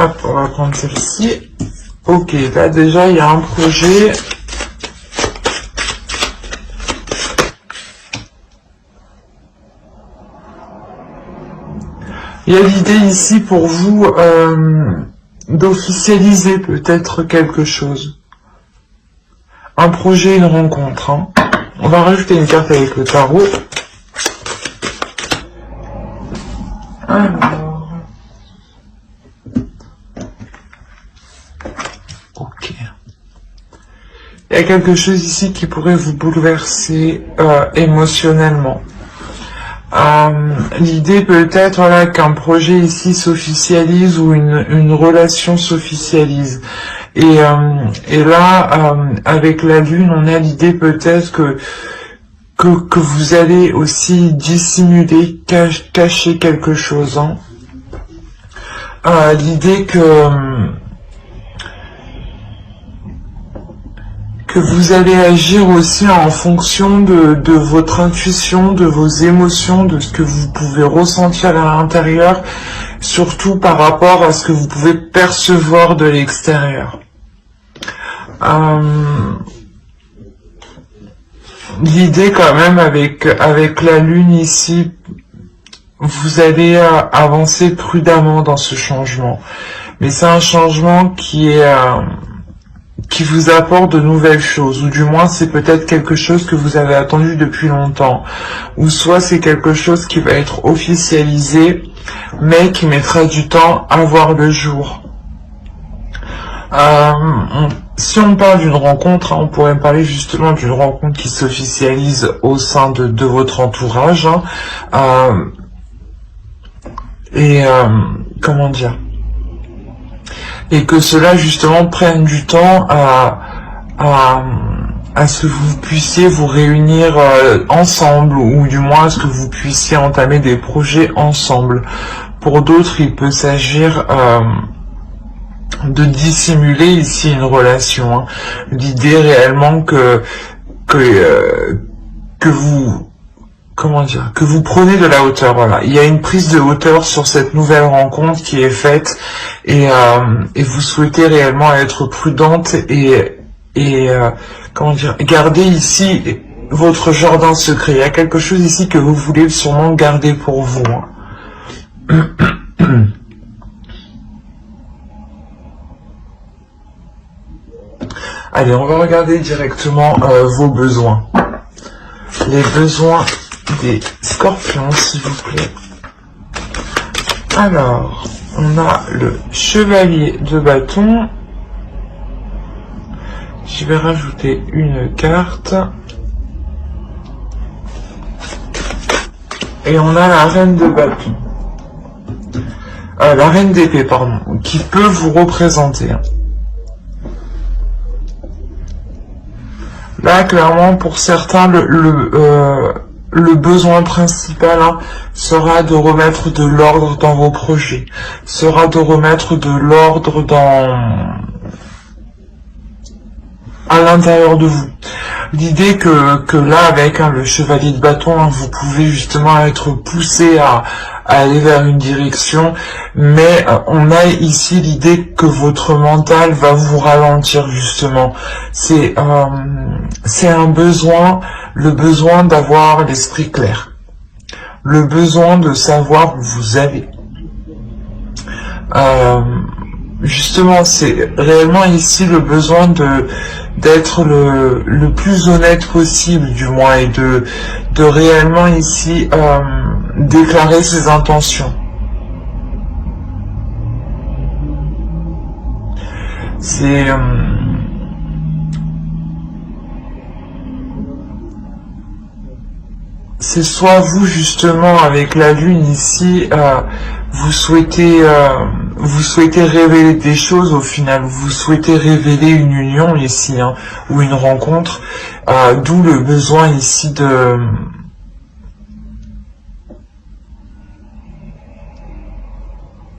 Hop, on va prendre celle-ci. Ok, là déjà il y a un projet. Il y a l'idée ici pour vous d'officialiser peut-être quelque chose. Un projet, une rencontre. Hein. On va rajouter une carte avec le tarot. Alors... Ok. Il y a quelque chose ici qui pourrait vous bouleverser émotionnellement. L'idée peut-être voilà, qu'un projet ici s'officialise ou une relation s'officialise. Et là, avec la lune, on a l'idée peut-être que vous allez aussi dissimuler, cacher quelque chose. Hein. L'idée que vous allez agir aussi en fonction de votre intuition, de vos émotions, de ce que vous pouvez ressentir à l'intérieur, surtout par rapport à ce que vous pouvez percevoir de l'extérieur. L'idée quand même avec la lune ici, vous allez avancer prudemment dans ce changement. Mais c'est un changement qui vous apporte de nouvelles choses, ou du moins c'est peut-être quelque chose que vous avez attendu depuis longtemps, ou soit c'est quelque chose qui va être officialisé, mais qui mettra du temps à voir le jour. Si on parle d'une rencontre, on pourrait parler justement d'une rencontre qui s'officialise au sein de votre entourage, comment dire, et que cela justement prenne du temps à ce que vous puissiez vous réunir ensemble, ou du moins à ce que vous puissiez entamer des projets ensemble. Pour d'autres, il peut s'agir de dissimuler ici une relation. Hein. L'idée réellement que vous, comment dire, que vous prenez de la hauteur. Voilà, il y a une prise de hauteur sur cette nouvelle rencontre qui est faite, et vous souhaitez réellement être prudente et comment dire, garder ici votre jardin secret. Il y a quelque chose ici que vous voulez sûrement garder pour vous. Hein. Allez, on va regarder directement vos besoins. Les besoins des scorpions, s'il vous plaît. Alors, on a le chevalier de bâton. Je vais rajouter une carte. Et on a la reine de bâton. La reine d'épée, pardon, qui peut vous représenter. Là, clairement, pour certains, le besoin principal sera de remettre de l'ordre dans vos projets, sera de remettre de l'ordre à l'intérieur de vous. L'idée que là, avec le chevalier de bâton, vous pouvez justement être poussé à aller vers une direction, mais on a ici l'idée que votre mental va vous ralentir justement. C'est un besoin, le besoin d'avoir l'esprit clair, le besoin de savoir où vous allez. Justement, c'est réellement ici le besoin d'être le plus honnête possible, du moins, et de réellement ici déclarer ses intentions. C'est soit vous justement avec la lune ici, vous souhaitez révéler des choses au final, vous souhaitez révéler une union ici, ou une rencontre, d'où le besoin ici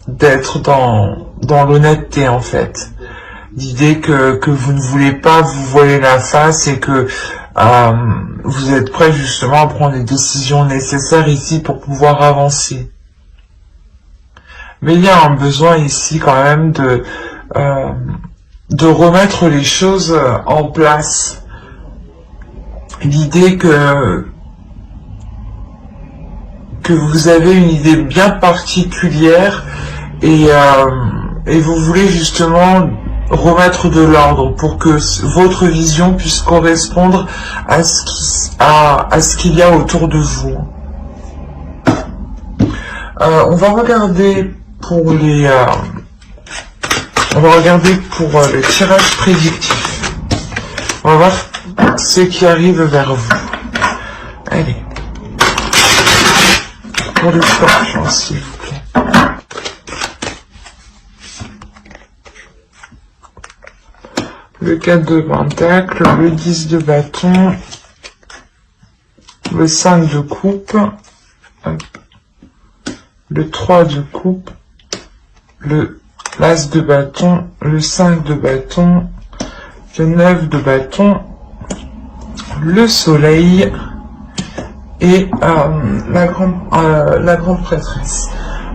d'être dans l'honnêteté en fait. L'idée que vous ne voulez pas vous voiler la face et que vous êtes prêt justement à prendre les décisions nécessaires ici pour pouvoir avancer. mais il y a un besoin ici quand même de remettre les choses en place. L'idée que vous avez une idée bien particulière et vous voulez justement remettre de l'ordre pour que votre vision puisse correspondre à ce qu'il y a autour de vous. On va regarder pour les tirages prédictifs. On va voir ce qui arrive vers vous. Allez. Pour le scorpion, s'il vous plaît. Le 4 de pentacle, le 10 de bâton, le 5 de coupe, le 3 de coupe, le l'as de bâton, le 5 de bâton, le 9 de bâton, le soleil et la grande prêtresse.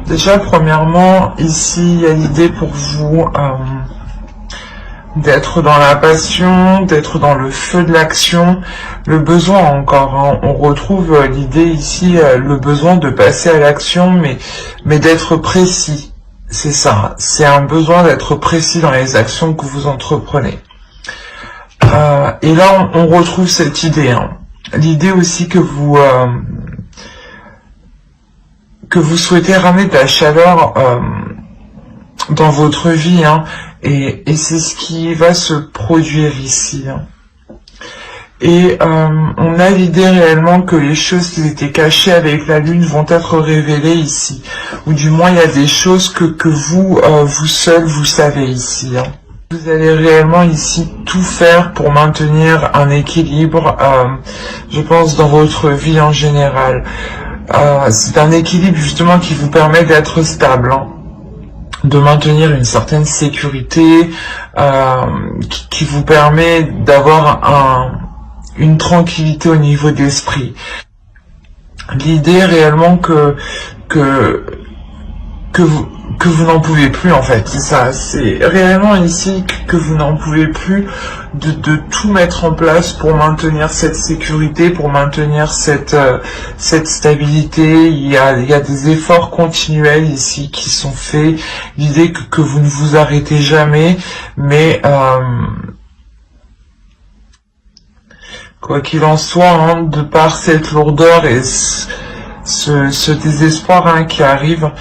Déjà, premièrement, ici, il y a l'idée pour vous d'être dans la passion, d'être dans le feu de l'action, le besoin encore, hein. On retrouve l'idée ici, le besoin de passer à l'action, mais d'être précis. C'est ça, c'est un besoin d'être précis dans les actions que vous entreprenez. Et là, on retrouve cette idée, hein. L'idée aussi que vous souhaitez ramener de la chaleur dans votre vie, hein, et c'est ce qui va se produire ici, hein. Et on a l'idée réellement que les choses qui étaient cachées avec la lune vont être révélées ici, ou du moins il y a des choses que vous seul vous savez ici, hein. Vous allez réellement ici tout faire pour maintenir un équilibre, je pense, dans votre vie en général. C'est un équilibre justement qui vous permet d'être stable, hein, de maintenir une certaine sécurité, qui vous permet d'avoir une tranquillité au niveau d'esprit. L'idée réellement que vous n'en pouvez plus, en fait, c'est ça, c'est réellement ici que vous n'en pouvez plus de tout mettre en place pour maintenir cette sécurité, pour maintenir cette stabilité. Il y a des efforts continuels ici qui sont faits, l'idée que vous ne vous arrêtez jamais, mais quoi qu'il en soit, hein, de par cette lourdeur et ce désespoir, hein, qui arrive,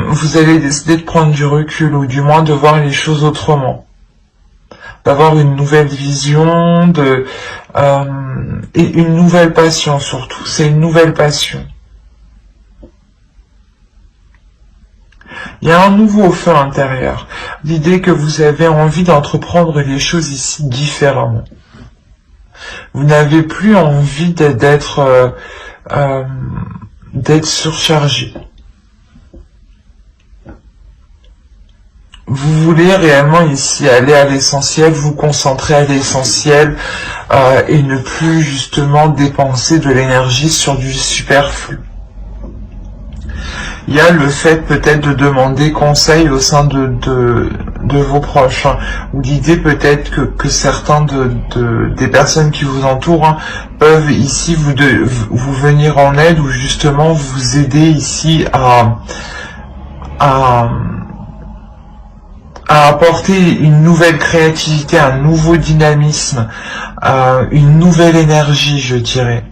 vous allez décider de prendre du recul, ou du moins de voir les choses autrement, d'avoir une nouvelle vision, et une nouvelle passion surtout. C'est une nouvelle passion. Il y a un nouveau feu intérieur. L'idée que vous avez envie d'entreprendre les choses ici différemment. Vous n'avez plus envie d'être surchargé. Vous voulez réellement ici aller à l'essentiel, vous concentrer à l'essentiel, et ne plus justement dépenser de l'énergie sur du superflu. Il y a le fait peut-être de demander conseil au sein de vos proches, hein, ou l'idée peut-être que certains des personnes qui vous entourent, hein, peuvent ici vous venir en aide, ou justement vous aider ici à apporter une nouvelle créativité, un nouveau dynamisme, une nouvelle énergie, je dirais.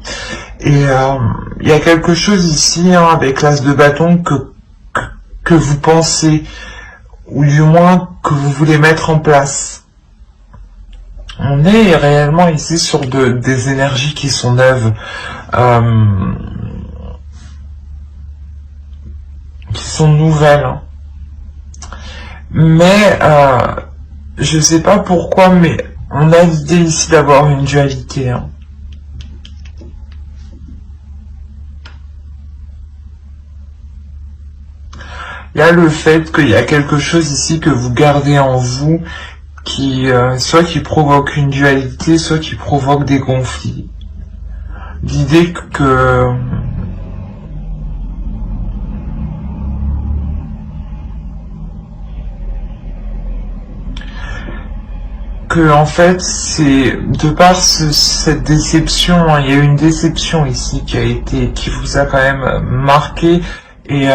Et il y a quelque chose ici, hein, avec l'as de bâton que vous pensez, ou du moins que vous voulez mettre en place. On est réellement ici sur des énergies qui sont neuves, qui sont nouvelles, hein. Mais je sais pas pourquoi, mais on a l'idée ici d'avoir une dualité, hein. Il y a le fait qu'il y a quelque chose ici que vous gardez en vous, qui soit qui provoque une dualité, soit qui provoque des conflits. L'idée que que en fait, c'est de par cette déception, hein, il y a eu une déception ici qui vous a quand même marqué, et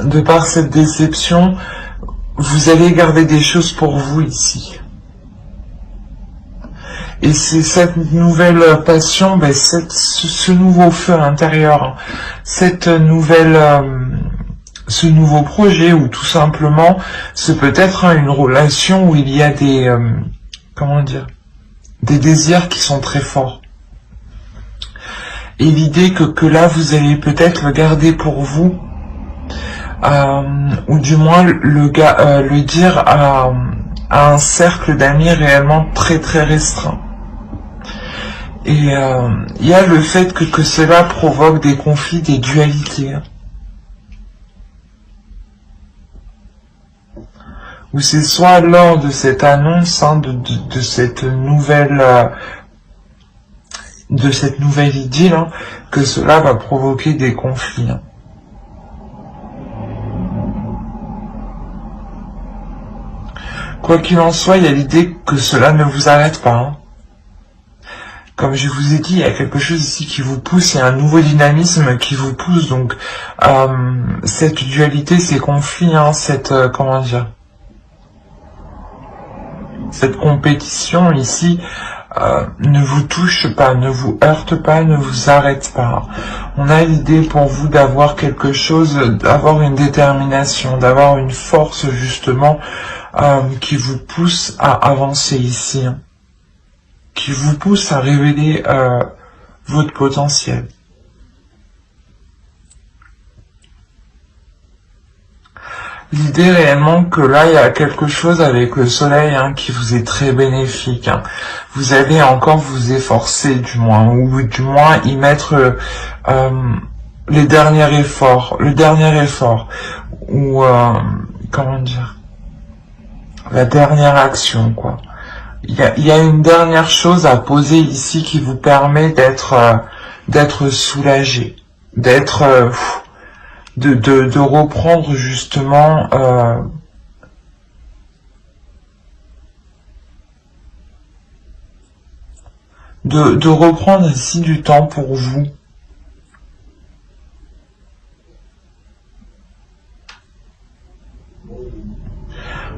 de par cette déception, vous allez garder des choses pour vous ici. Et c'est cette nouvelle passion, ben ce nouveau feu intérieur, cette nouvelle, ce nouveau projet, ou tout simplement, c'est peut-être une relation où il y a des, comment dire, des désirs qui sont très forts. Et l'idée que là, vous allez peut-être le garder pour vous, ou du moins le dire à un cercle d'amis réellement très très restreint. Et il y a le fait que cela provoque des conflits, des dualités. Ou c'est soit lors de cette annonce, hein, de cette nouvelle idylle, hein, que cela va provoquer des conflits. Hein. Quoi qu'il en soit, il y a l'idée que cela ne vous arrête pas. Hein. Comme je vous ai dit, il y a quelque chose ici qui vous pousse, il y a un nouveau dynamisme qui vous pousse, donc cette dualité, ces conflits, hein, cette, comment dire, cette compétition ici ne vous touche pas, ne vous heurte pas, ne vous arrête pas. On a l'idée pour vous d'avoir quelque chose, d'avoir une détermination, d'avoir une force justement qui vous pousse à avancer ici. Hein. Qui vous pousse à révéler votre potentiel. L'idée réellement que là, il y a quelque chose avec le soleil, hein, qui vous est très bénéfique. Hein. Vous allez encore vous efforcer, du moins, ou du moins y mettre le dernier effort, ou comment dire, la dernière action, quoi. Il y a une dernière chose à poser ici qui vous permet d'être soulagé, d'être de reprendre justement de reprendre ici du temps pour vous.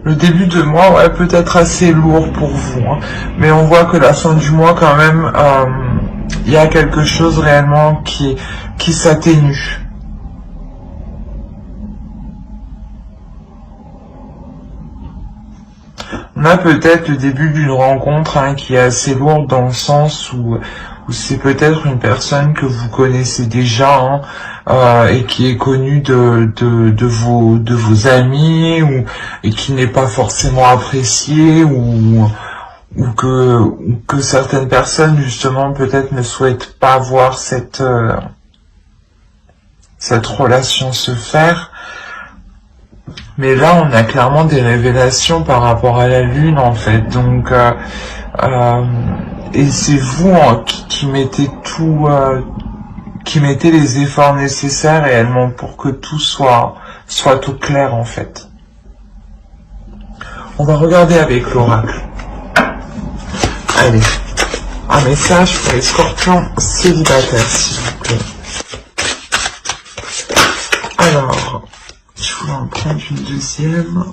Le début de mois, ouais, peut être assez lourd pour vous, hein, mais on voit que la fin du mois, quand même, il y a quelque chose réellement qui s'atténue. On a peut-être le début d'une rencontre, hein, qui est assez lourde dans le sens où c'est peut-être une personne que vous connaissez déjà, hein, et qui est connue de vos amis, et qui n'est pas forcément appréciée, ou que certaines personnes justement peut-être ne souhaitent pas voir cette relation se faire. Mais là, on a clairement des révélations par rapport à la Lune, en fait. Donc, et c'est vous, hein, qui mettez tout, qui mettez les efforts nécessaires réellement pour que tout soit tout clair, en fait. On va regarder avec l'oracle. Allez, un message pour les scorpions célibataires, s'il vous plaît. Alors, je voulais en prendre une deuxième.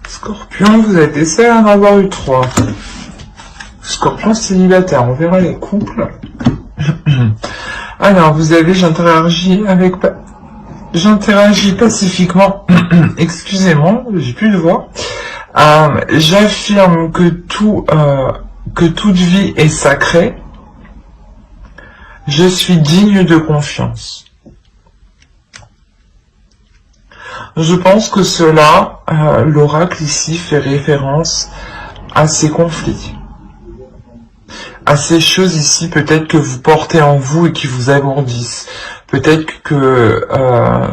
Scorpion, vous êtes les seuls à en avoir eu 3. Scorpion célibataire, on verra les couples. Alors, vous avez, j'interagis pacifiquement. Excusez-moi, j'ai plus de voix. J'affirme que toute vie est sacrée. Je suis digne de confiance. Je pense que cela, l'oracle ici fait référence à ces conflits, à ces choses ici peut-être que vous portez en vous et qui vous alourdissent. Peut-être que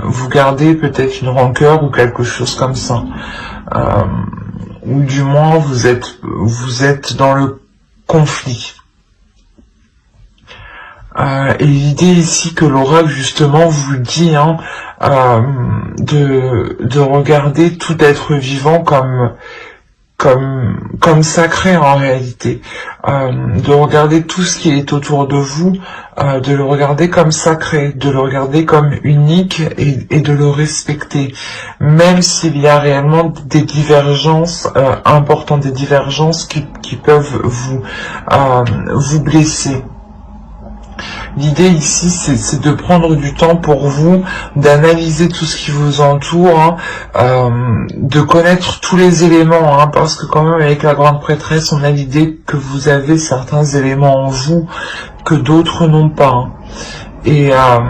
vous gardez peut-être une rancœur ou quelque chose comme ça. Ou du moins vous êtes dans le conflit. Et l'idée ici que l'oracle justement vous dit de regarder tout être vivant comme sacré en réalité, de regarder tout ce qui est autour de vous, de le regarder comme sacré, de le regarder comme unique et de le respecter, même s'il y a réellement des divergences importantes, des divergences qui peuvent vous blesser. L'idée ici, c'est de prendre du temps pour vous, d'analyser tout ce qui vous entoure, de connaître tous les éléments, parce que quand même avec la grande prêtresse, on a l'idée que vous avez certains éléments en vous que d'autres n'ont pas. Et là,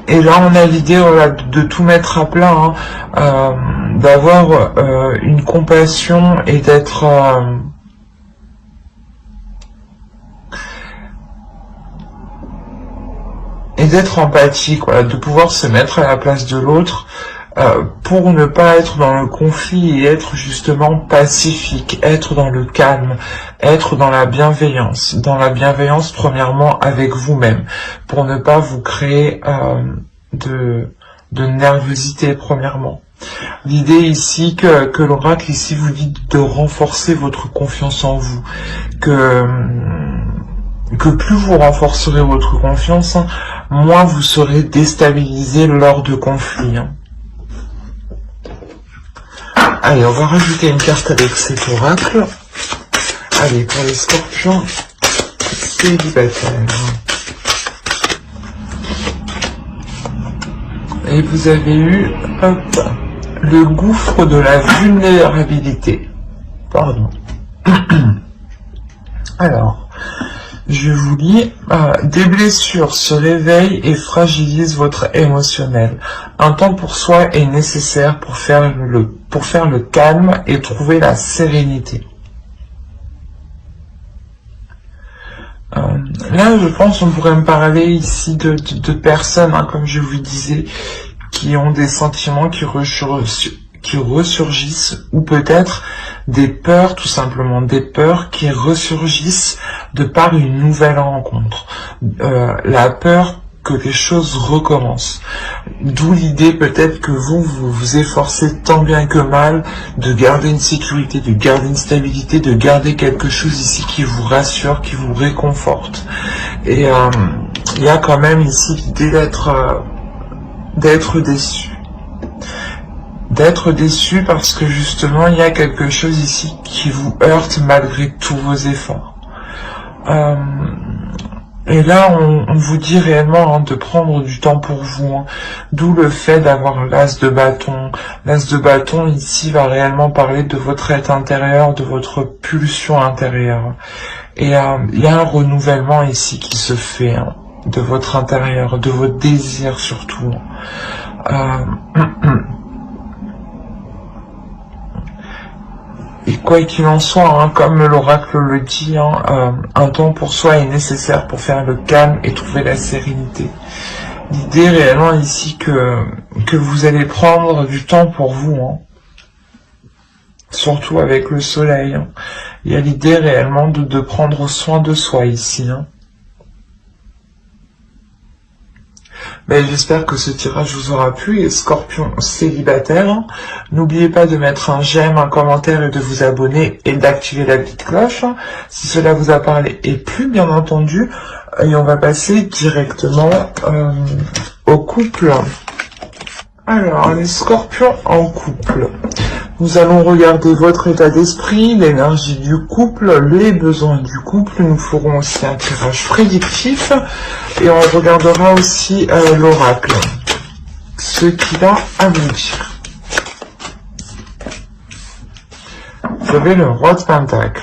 on a l'idée de tout mettre à plat, d'avoir une compassion et d'être empathique, voilà, de pouvoir se mettre à la place de l'autre pour ne pas être dans le conflit et être justement pacifique, être dans le calme, être dans la bienveillance premièrement avec vous-même, pour ne pas vous créer de nervosité premièrement. L'idée ici que l'oracle ici vous dit de renforcer votre confiance en vous, que plus vous renforcerez votre confiance, moins vous serez déstabilisé lors de conflits. Allez, on va rajouter une carte avec cet oracle. Allez, pour les scorpions célibataires. Et vous avez eu, le gouffre de la vulnérabilité. Pardon. Alors, je vous lis, des blessures se réveillent et fragilisent votre émotionnel. Un temps pour soi est nécessaire pour faire le calme et trouver la sérénité. Là, je pense on pourrait me parler ici de personnes, comme je vous disais, qui ont des sentiments qui ressurgissent, ou peut-être des peurs, tout simplement, des peurs qui ressurgissent de par une nouvelle rencontre. La peur que les choses recommencent. D'où l'idée peut-être que vous vous efforcez tant bien que mal de garder une sécurité, de garder une stabilité, de garder quelque chose ici qui vous rassure, qui vous réconforte. Et il y a quand même ici l'idée d'être déçu. D'être déçu parce que justement il y a quelque chose ici qui vous heurte malgré tous vos efforts. Et là on vous dit réellement de prendre du temps pour vous, d'où le fait d'avoir l'as de bâton. L'as de bâton ici va réellement parler de votre être intérieur, de votre pulsion intérieure. Et il y a un renouvellement ici qui se fait de votre intérieur, de votre désir surtout. Et quoi qu'il en soit, comme l'oracle le dit, un temps pour soi est nécessaire pour faire le calme et trouver la sérénité. L'idée réellement ici que vous allez prendre du temps pour vous, surtout avec le soleil. Il y a l'idée réellement de prendre soin de soi ici. J'espère que ce tirage vous aura plu, et Scorpion célibataire, n'oubliez pas de mettre un j'aime, un commentaire et de vous abonner et d'activer la petite cloche si cela vous a parlé et plu bien entendu. Et on va passer directement au couple. Alors, les scorpions en couple. Nous allons regarder votre état d'esprit, l'énergie du couple, les besoins du couple. Nous ferons aussi un tirage prédictif et on regardera aussi l'oracle, ce qu'il a à vous dire. Vous avez le roi de Pentacle.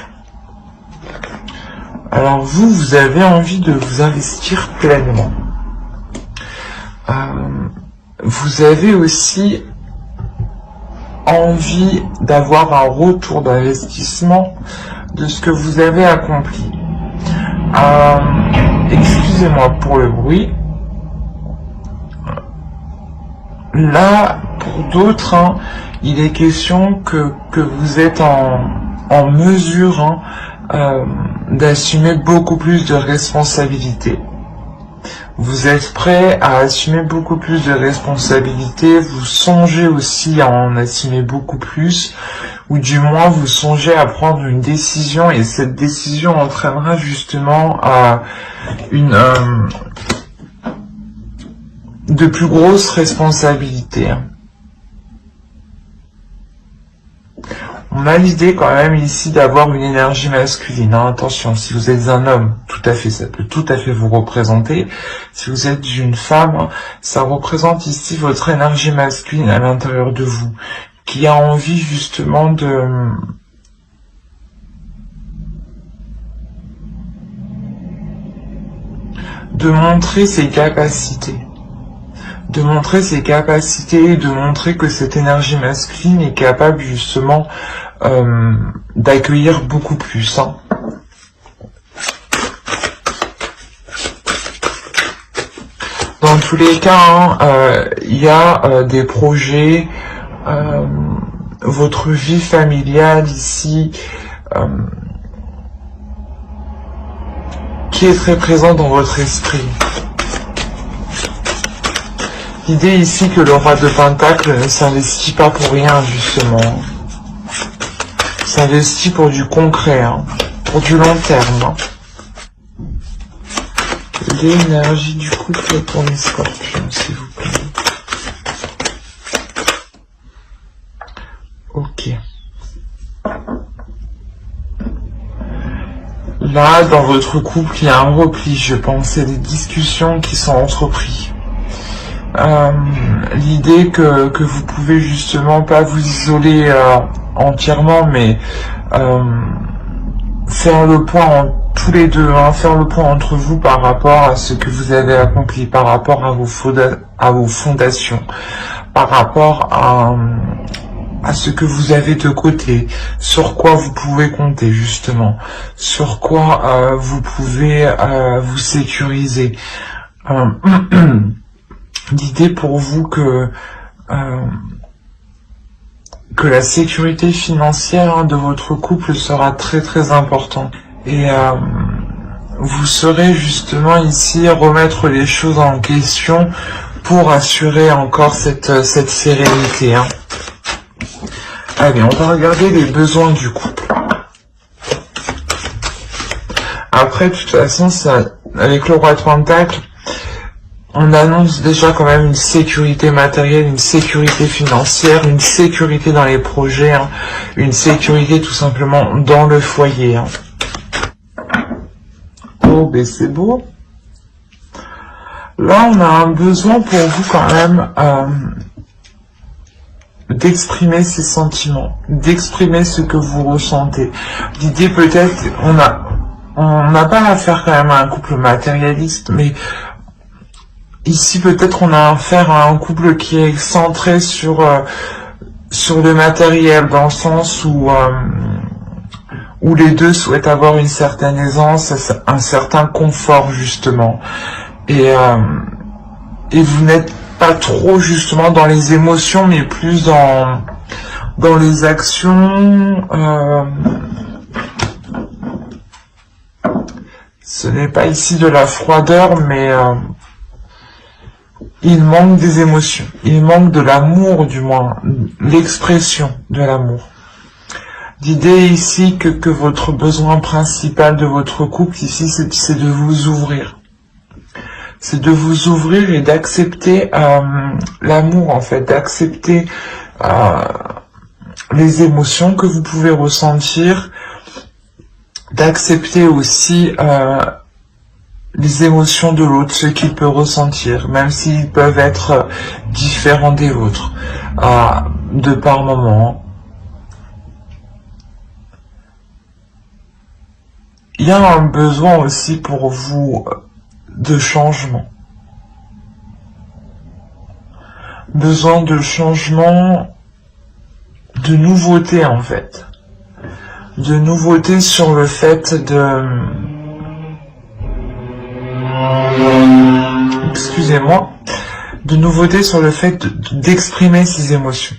Alors vous avez envie de vous investir pleinement. Vous avez aussi envie d'avoir un retour d'investissement de ce que vous avez accompli. Excusez-moi pour le bruit. Là, pour d'autres, il est question que vous êtes en mesure d'assumer beaucoup plus de responsabilités. Vous êtes prêt à assumer beaucoup plus de responsabilités, vous songez aussi à en assumer beaucoup plus, ou du moins vous songez à prendre une décision, et cette décision entraînera justement à de plus grosses responsabilités. On a l'idée quand même ici d'avoir une énergie masculine. Attention, si vous êtes un homme, tout à fait, ça peut tout à fait vous représenter. Si vous êtes une femme, ça représente ici votre énergie masculine à l'intérieur de vous, qui a envie justement de montrer ses capacités. De montrer ses capacités, de montrer que cette énergie masculine est capable justement d'accueillir beaucoup plus. Dans tous les cas, il y a des projets, votre vie familiale ici, qui est très présente dans votre esprit. L'idée ici que le roi de Pentacle ne s'investit pas pour rien, justement. Il s'investit pour du concret, pour du long terme. L'énergie du couple pour les scorpions, s'il vous plaît. Ok. Là, dans votre couple, il y a un repli, je pense. Il y a des discussions qui sont entreprises. L'idée que vous pouvez justement pas vous isoler entièrement, mais faire le point tous les deux, faire le point entre vous par rapport à ce que vous avez accompli, par rapport à vos fondations, par rapport à ce que vous avez de côté, sur quoi vous pouvez compter justement, sur quoi vous pouvez vous sécuriser. L'idée pour vous que la sécurité financière de votre couple sera très très importante. Et vous saurez justement ici remettre les choses en question pour assurer encore cette sérénité. Allez, on va regarder les besoins du couple. Après, de toute façon, ça, avec le roi de Pentacle, on annonce déjà quand même une sécurité matérielle, une sécurité financière, une sécurité dans les projets, une sécurité tout simplement dans le foyer. Oh, ben c'est beau. Là, on a un besoin pour vous quand même d'exprimer ses sentiments, d'exprimer ce que vous ressentez. L'idée peut-être, on n'a pas affaire quand même à un couple matérialiste, mais ici, peut-être on a affaire à un couple qui est centré sur le matériel, dans le sens où les deux souhaitent avoir une certaine aisance, un certain confort, justement. Et vous n'êtes pas trop, justement, dans les émotions, mais plus dans les actions. Ce n'est pas ici de la froideur, mais il manque des émotions, il manque de l'amour, du moins, l'expression de l'amour. L'idée ici que votre besoin principal de votre couple ici, c'est de vous ouvrir. C'est de vous ouvrir et d'accepter l'amour, en fait, d'accepter les émotions que vous pouvez ressentir, d'accepter aussi les émotions de l'autre, ce qu'il peut ressentir, même s'ils peuvent être différents des vôtres, de par moment. Il y a un besoin aussi pour vous de changement. Besoin de changement, de nouveauté en fait. De nouveauté sur le fait excusez-moi, de nouveauté sur le fait d'exprimer ses émotions.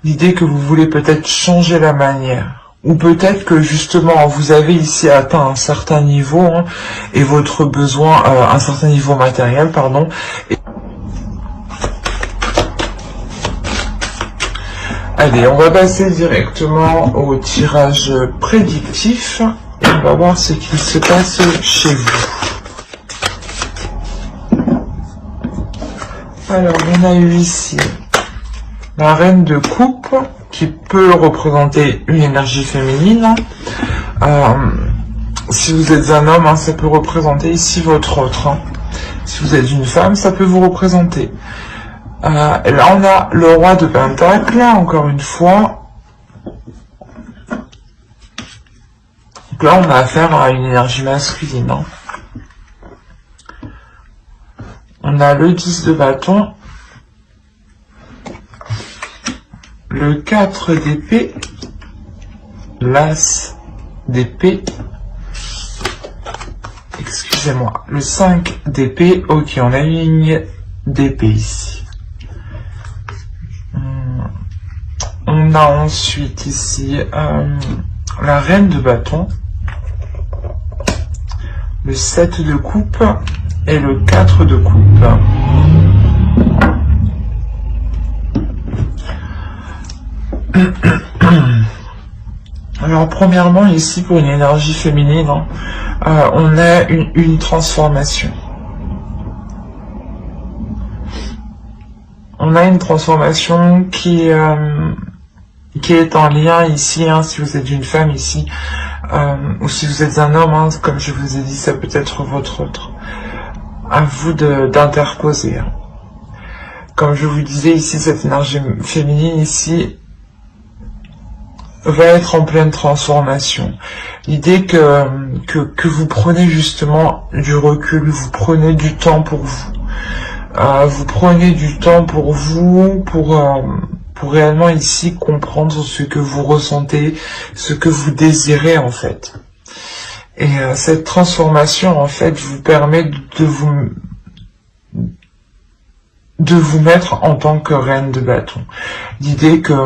L'idée que vous voulez peut-être changer la manière ou peut-être que justement vous avez ici atteint un certain niveau hein, et votre besoin, un certain niveau matériel, pardon. Allez, on va passer directement au tirage prédictif et on va voir ce qui se passe chez vous. Alors, on a eu ici la reine de coupe qui peut représenter une énergie féminine. Si vous êtes un homme, hein, ça peut représenter ici votre autre. Hein. Si vous êtes une femme, ça peut vous représenter. Là, on a le roi de Pentacle, encore une fois. Donc là, on a affaire à une énergie masculine. Hein. On a le 10 de bâton, le 4 d'épée, l'as d'épée, excusez-moi, le 5 d'épée, ok, on a une ligne d'épée ici. On a ensuite ici la reine de bâton, le 7 de coupe et le 4 de coupe. Alors premièrement ici pour une énergie féminine, hein, on a une transformation. On a une transformation qui est en lien ici, hein, si vous êtes une femme ici, ou si vous êtes un homme, hein, comme je vous ai dit, ça peut être votre autre. À vous d'interposer. Hein. Comme je vous disais ici, cette énergie féminine ici va être en pleine transformation. L'idée que vous prenez justement du recul, vous prenez du temps pour vous. Vous prenez du temps pour vous, pour réellement ici comprendre ce que vous ressentez, ce que vous désirez en fait. Et cette transformation en fait vous permet de vous mettre en tant que reine de bâton. L'idée que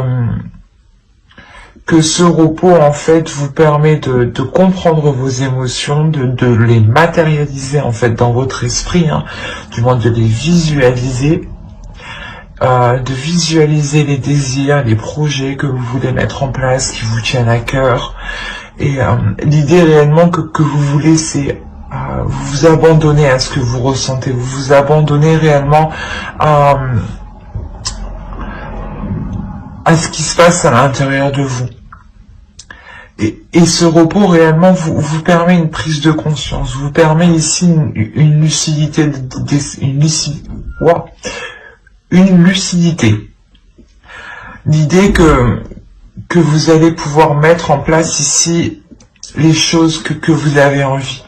ce repos en fait vous permet de comprendre vos émotions, de les matérialiser en fait dans votre esprit, hein, du moins de les visualiser, de visualiser les désirs, les projets que vous voulez mettre en place, qui vous tiennent à cœur. Et l'idée réellement que vous voulez, c'est vous abandonner à ce que vous ressentez, vous vous abandonnez réellement à ce qui se passe à l'intérieur de vous. Et ce repos réellement vous permet une prise de conscience, vous permet ici une lucidité, une lucidité. L'idée que vous allez pouvoir mettre en place ici les choses que vous avez envie.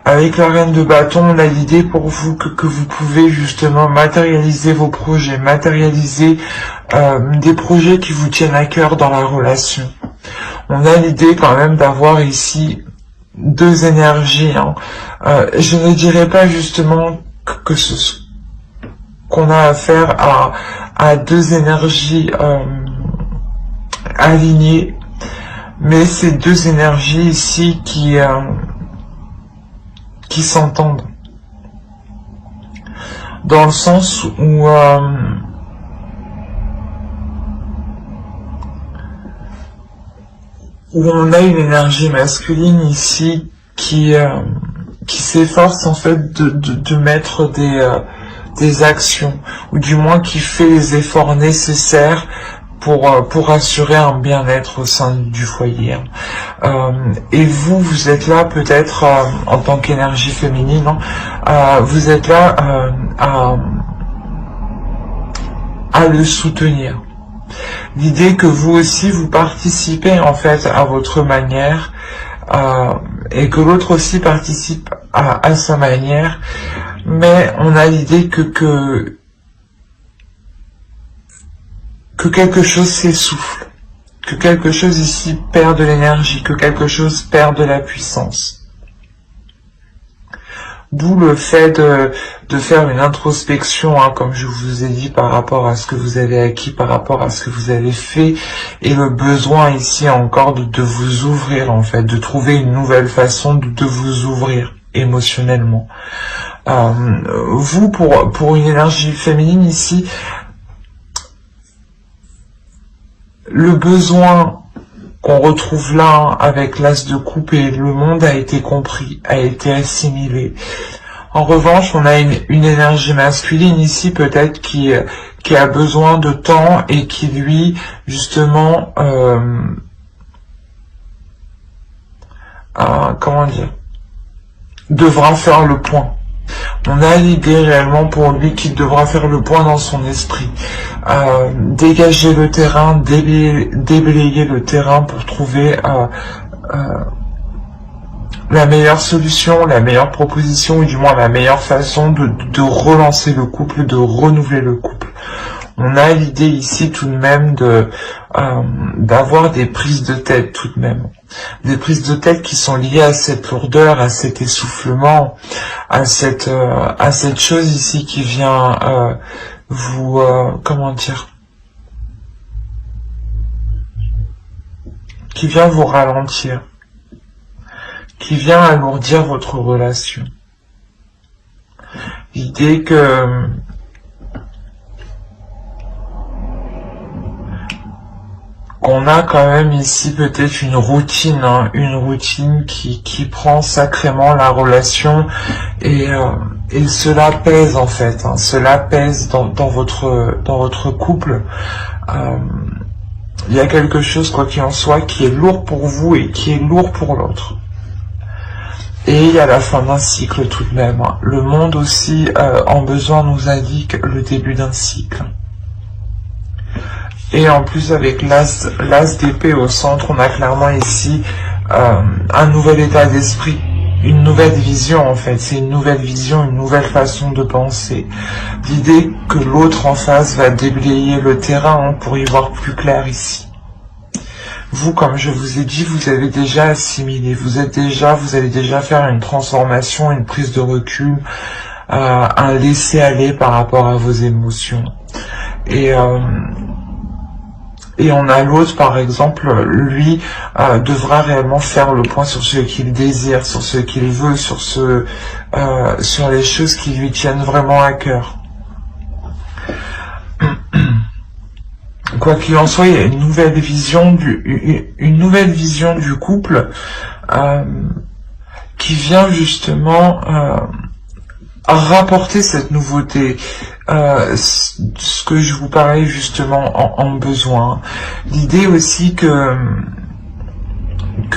Avec la reine de bâton, on a l'idée pour vous que vous pouvez justement matérialiser vos projets, matérialiser des projets qui vous tiennent à cœur dans la relation. On a l'idée quand même d'avoir ici deux énergies. Hein. Je ne dirais pas justement qu'on a affaire à deux énergies alignées, mais c'est deux énergies ici qui s'entendent. Dans le sens où on a une énergie masculine ici qui s'efforce en fait de mettre des actions, ou du moins qui fait les efforts nécessaires pour assurer un bien-être au sein du foyer. Et vous êtes là peut-être en tant qu'énergie féminine, hein, vous êtes là à le soutenir. L'idée que vous aussi vous participez en fait à votre manière, et que l'autre aussi participe à sa manière, mais on a l'idée que quelque chose s'essouffle, que quelque chose ici perd de l'énergie, que quelque chose perd de la puissance. D'où le fait de faire une introspection, hein, comme je vous ai dit, par rapport à ce que vous avez acquis, par rapport à ce que vous avez fait, et le besoin ici encore de vous ouvrir, en fait, de trouver une nouvelle façon de vous ouvrir émotionnellement. Vous, pour une énergie féminine ici, le besoin qu'on retrouve là avec l'as de coupe et le monde a été compris, a été assimilé. En revanche, on a une énergie masculine ici peut-être qui a besoin de temps et qui lui, justement, comment dire, devra faire le point. On a l'idée réellement pour lui qu'il devra faire le point dans son esprit. Dégager le terrain, déblayer le terrain pour trouver la meilleure solution, la meilleure proposition, ou du moins la meilleure façon de relancer le couple, de renouveler le couple. On a l'idée ici tout de même d'avoir des prises de tête tout de même. Des prises de tête qui sont liées à cette lourdeur, à cet essoufflement, à cette chose ici qui vient vous, comment dire, qui vient vous ralentir, qui vient alourdir votre relation. L'idée que qu'on a quand même ici peut-être une routine, hein, une routine qui prend sacrément la relation et cela pèse en fait, hein, cela pèse dans votre couple. Il y a quelque chose, quoi qu'il en soit, qui est lourd pour vous et qui est lourd pour l'autre. Et il y a la fin d'un cycle tout de même. Hein. Le monde aussi, en besoin, nous indique le début d'un cycle. Et en plus, avec l'as d'épée au centre, on a clairement ici un nouvel état d'esprit, une nouvelle vision en fait. C'est une nouvelle vision, une nouvelle façon de penser. L'idée que l'autre en face va déblayer le terrain, hein, pour y voir plus clair ici. Vous, comme je vous ai dit, vous avez déjà assimilé, vous allez déjà faire une transformation, une prise de recul, un laisser-aller par rapport à vos émotions. Et on a l'autre, par exemple, lui, devra réellement faire le point sur ce qu'il désire, sur ce qu'il veut, sur les choses qui lui tiennent vraiment à cœur. Quoi qu'il en soit, il y a une nouvelle vision du couple qui vient justement rapporter cette nouveauté, ce que je vous parlais justement en besoin. L'idée aussi que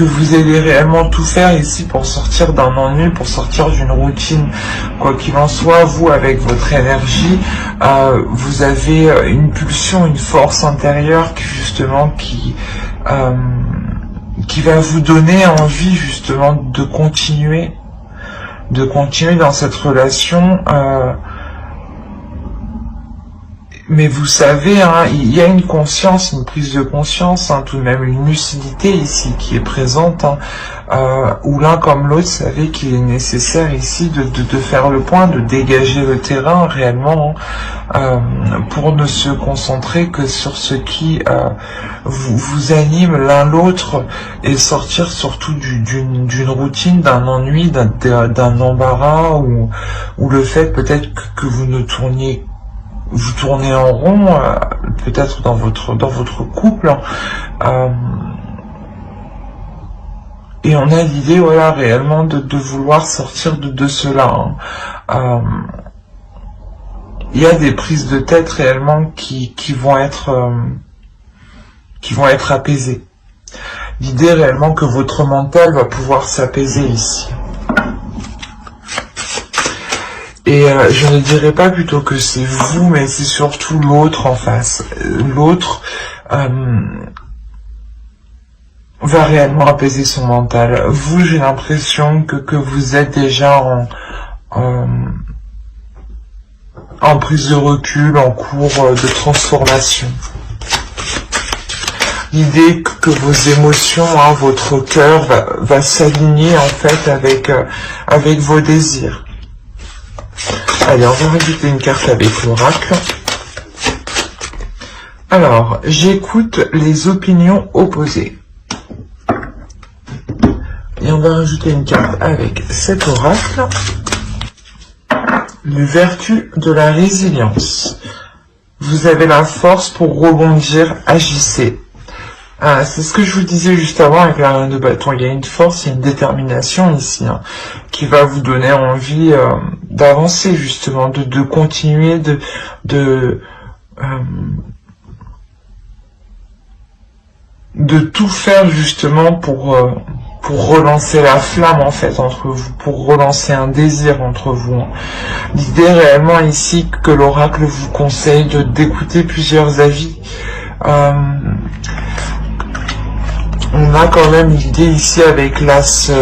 vous allez réellement tout faire ici pour sortir d'un ennui, pour sortir d'une routine. Quoi qu'il en soit, vous, avec votre énergie, vous avez une pulsion, une force intérieure qui va vous donner envie justement de continuer dans cette relation. Mais vous savez, hein, il y a une conscience, une prise de conscience, hein, tout de même une lucidité ici qui est présente, hein, où l'un comme l'autre savait qu'il est nécessaire ici de faire le point, de dégager le terrain réellement, pour ne se concentrer que sur ce qui vous anime l'un l'autre et sortir surtout d'une routine, d'un ennui, d'un embarras ou le fait peut-être que vous tournez en rond, peut-être dans votre couple, et on a l'idée, voilà, réellement de vouloir sortir de cela. Hein. Il y a des prises de tête réellement qui vont être apaisées. L'idée réellement que votre mental va pouvoir s'apaiser ici. Et je ne dirais pas plutôt que c'est vous, mais c'est surtout l'autre en face. L'autre va réellement apaiser son mental. Vous, j'ai l'impression que vous êtes déjà en prise de recul, en cours de transformation. L'idée que vos émotions, hein, votre cœur va s'aligner en fait avec vos désirs. Allez, on va rajouter une carte avec l'oracle. Alors, j'écoute les opinions opposées. Et on va rajouter une carte avec cet oracle. Les vertus de la résilience. Vous avez la force pour rebondir, agissez. C'est ce que je vous disais juste avant avec la reine de bâton. Il y a une force, il y a une détermination ici, hein, qui va vous donner envie d'avancer justement, de continuer, de tout faire justement pour relancer la flamme en fait entre vous, pour relancer un désir entre vous. L'idée réellement ici que l'oracle vous conseille d'écouter plusieurs avis. On a quand même l'idée ici avec l'as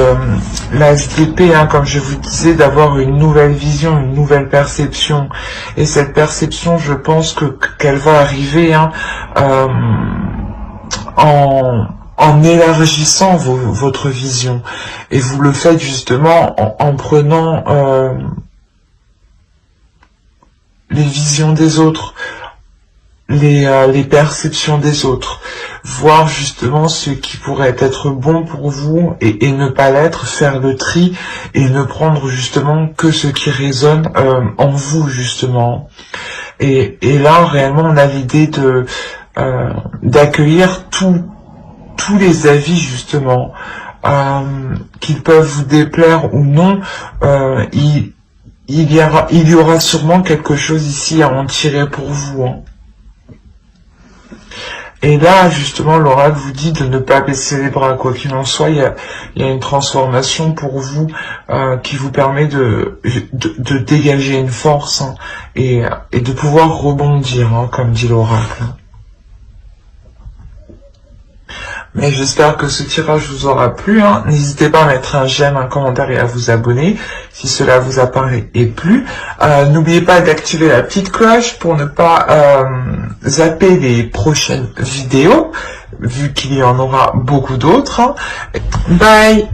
d'épée, hein, comme je vous disais, d'avoir une nouvelle vision, une nouvelle perception. Et cette perception, je pense qu'elle va arriver hein, en élargissant votre vision. Et vous le faites justement en prenant les visions des autres, les perceptions des autres, voir justement ce qui pourrait être bon pour vous et ne pas l'être, faire le tri et ne prendre justement que ce qui résonne en vous justement. Et là réellement on a l'idée d'accueillir tous les avis justement, qu'ils peuvent vous déplaire ou non. Il y aura sûrement quelque chose ici à en tirer pour vous. Hein. Et là, justement, l'oracle vous dit de ne pas baisser les bras. Quoi qu'il en soit, il y a une transformation pour vous qui vous permet de dégager une force hein, et de pouvoir rebondir, hein, comme dit l'oracle. Mais j'espère que ce tirage vous aura plu. Hein. N'hésitez pas à mettre un j'aime, un commentaire et à vous abonner si cela vous apparaît et plu. N'oubliez pas d'activer la petite cloche pour ne pas zapper les prochaines vidéos, vu qu'il y en aura beaucoup d'autres. Bye!